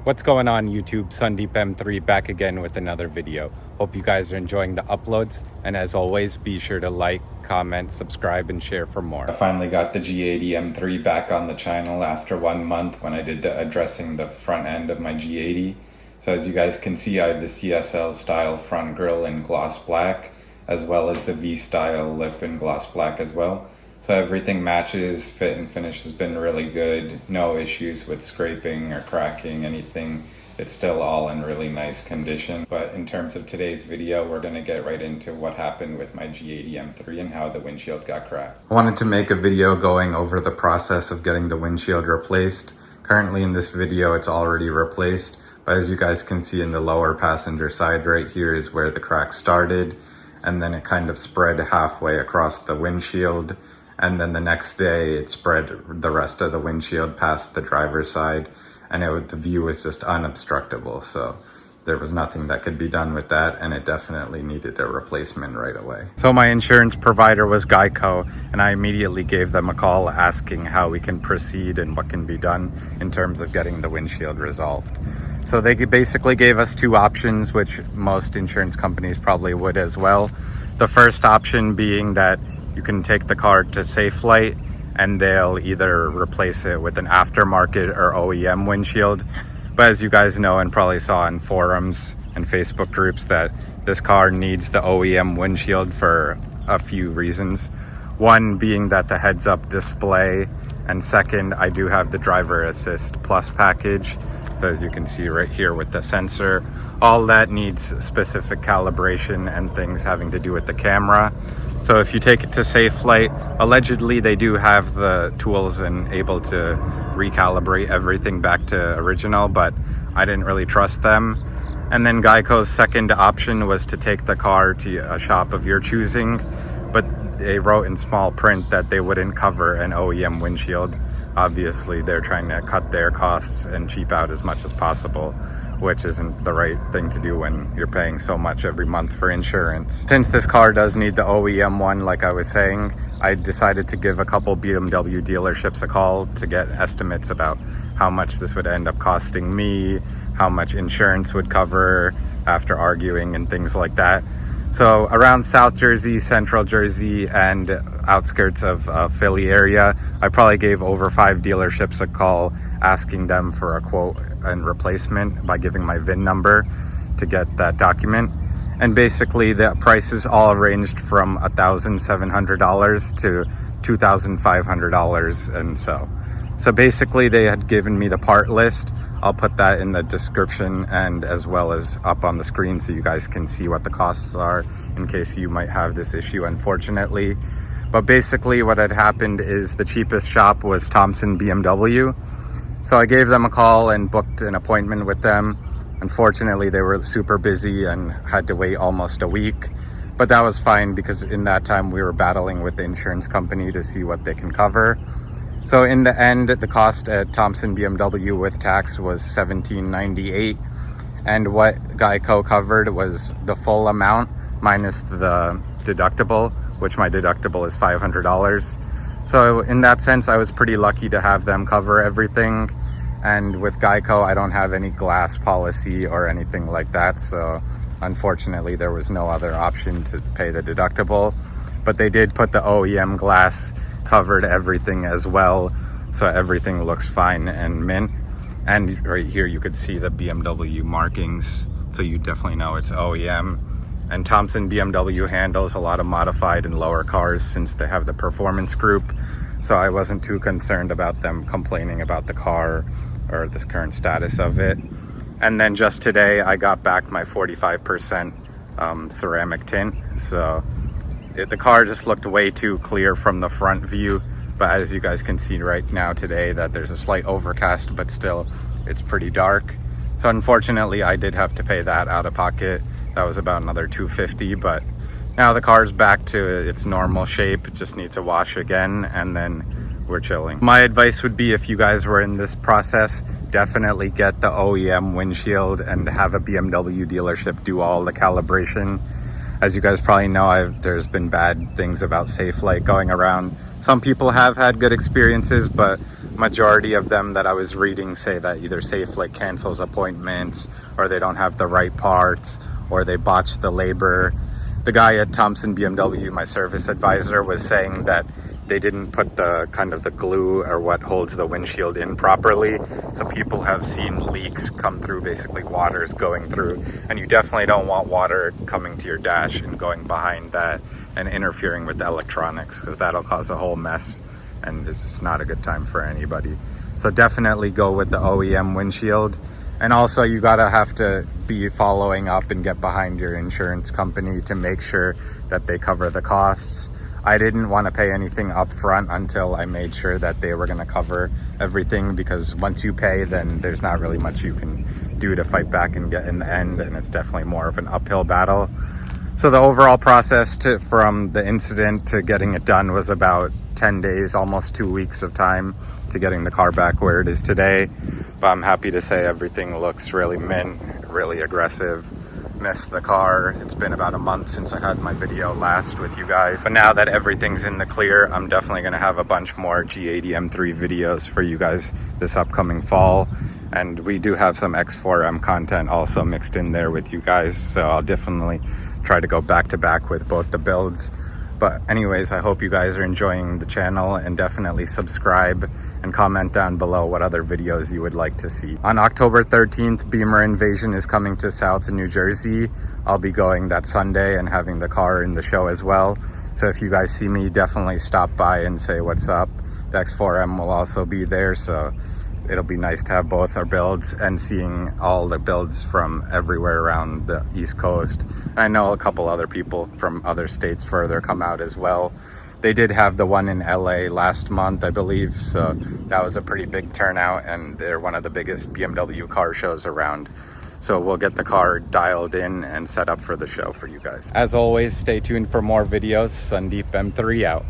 What's going on YouTube? G80 M3 back again with another video. Hope you guys are enjoying the uploads, and as always, be sure to like, comment, subscribe, and share for more. I finally got the G80 M3 back on the channel after 1 month when I did the addressing the front end of my G80. So as you guys can see, I have the CSL style front grille in gloss black, as well as the V style lip in gloss black as well. So everything matches, fit and finish has been really good. No issues with scraping or cracking, anything. It's still all in really nice condition. But in terms of today's video, we're gonna get right into what happened with my G80 M3 and how the windshield got cracked. I wanted to make a video going over the process of getting the windshield replaced. Currently in this video, it's already replaced. But as you guys can see in the lower passenger side right here is where the crack started. And then it kind of spread halfway across the windshield. And then the next day it spread the rest of the windshield past the driver's side, and the view was just unobstructable. So there was nothing that could be done with that, and it definitely needed a replacement right away. So my insurance provider was Geico, and I immediately gave them a call asking how we can proceed and what can be done in terms of getting the windshield resolved. So they basically gave us two options, which most insurance companies probably would as well. The first option being that you can take the car to Safelite and they'll either replace it with an aftermarket or OEM windshield. But as you guys know and probably saw in forums and Facebook groups, that this car needs the OEM windshield for a few reasons. One being that the heads-up display, and second, I do have the driver assist plus package. So as you can see right here with the sensor, all that needs specific calibration and things having to do with the camera. So if you take it to Safelite, allegedly they do have the tools and able to recalibrate everything back to original, but I didn't really trust them. And then Geico's second option was to take the car to a shop of your choosing, but they wrote in small print that they wouldn't cover an OEM windshield. Obviously, they're trying to cut their costs and cheap out as much as possible, which isn't the right thing to do when you're paying so much every month for insurance. Since this car does need the OEM one, like I was saying, I decided to give a couple BMW dealerships a call to get estimates about how much this would end up costing me, how much insurance would cover after arguing and things like that. So around South Jersey, Central Jersey, and outskirts of Philly area, I probably gave over 5 dealerships a call asking them for a quote and replacement by giving my VIN number to get that document. And basically the prices all ranged from $1,700 to $2,500 and so basically they had given me the part list. I'll put that in the description and as well as up on the screen so you guys can see what the costs are in case you might have this issue, unfortunately. But basically what had happened is the cheapest shop was Thompson BMW. So I gave them a call and booked an appointment with them. Unfortunately, they were super busy and had to wait almost a week. But that was fine because in that time we were battling with the insurance company to see what they can cover. So in the end, the cost at Thompson BMW with tax was $1,798. And what Geico covered was the full amount minus the deductible, which my deductible is $500. So in that sense, I was pretty lucky to have them cover everything. And with Geico, I don't have any glass policy or anything like that. So unfortunately, there was no other option to pay the deductible. But they did put the OEM glass, covered everything as well. So everything looks fine and mint. And right here, you could see the BMW markings. So you definitely know it's OEM. And Thompson BMW handles a lot of modified and lower cars since they have the performance group. So I wasn't too concerned about them complaining about the car or the current status of it. And then just today, I got back my 45% ceramic tint. So the car just looked way too clear from the front view. But as you guys can see right now today, that there's a slight overcast, but still it's pretty dark. So unfortunately, I did have to pay that out of pocket. That was about another $250, but now the car's back to its normal shape. It just needs a wash again, and then we're chilling. My advice would be, if you guys were in this process, definitely get the OEM windshield and have a BMW dealership do all the calibration. As you guys probably know, there's been bad things about Safelite going around Some people have had good experiences, but majority of them that I was reading say that either Safelight cancels appointments, or they don't have the right parts, or they botch the labor. The guy at Thompson BMW, my service advisor, was saying that they didn't put the kind of the glue or what holds the windshield in properly. So people have seen leaks come through, basically water's going through, and you definitely don't want water coming to your dash and going behind that and interfering with the electronics, because that'll cause a whole mess, and it's just not a good time for anybody. So definitely go with the OEM windshield. And also you have to be following up and get behind your insurance company to make sure that they cover the costs. I didn't want to pay anything up front until I made sure that they were going to cover everything, because once you pay, then there's not really much you can do to fight back and get in the end, and it's definitely more of an uphill battle. So the overall process from the incident to getting it done was about 10 days, almost 2 weeks of time to getting the car back where it is today. But I'm happy to say everything looks really mint, really aggressive. Missed the car. It's been about a month since I had my video last with you guys. But now that everything's in the clear, I'm definitely going to have a bunch more G80 M3 videos for you guys this upcoming fall. And we do have some X4M content also mixed in there with you guys. So I'll definitely try to go back to back with both the builds. But anyways, I hope you guys are enjoying the channel, and definitely subscribe and comment down below what other videos you would like to see. On October 13th, Beamer Invasion is coming to South New Jersey. I'll be going that Sunday and having the car in the show as well. So if you guys see me, definitely stop by and say what's up. The X4M will also be there, so it'll be nice to have both our builds and seeing all the builds from everywhere around the East Coast. And I know a couple other people from other states further come out as well. They did have the one in LA last month, I believe, so that was a pretty big turnout, and they're one of the biggest BMW car shows around. So we'll get the car dialed in and set up for the show for you guys. As always, stay tuned for more videos. Sandeep M3 out.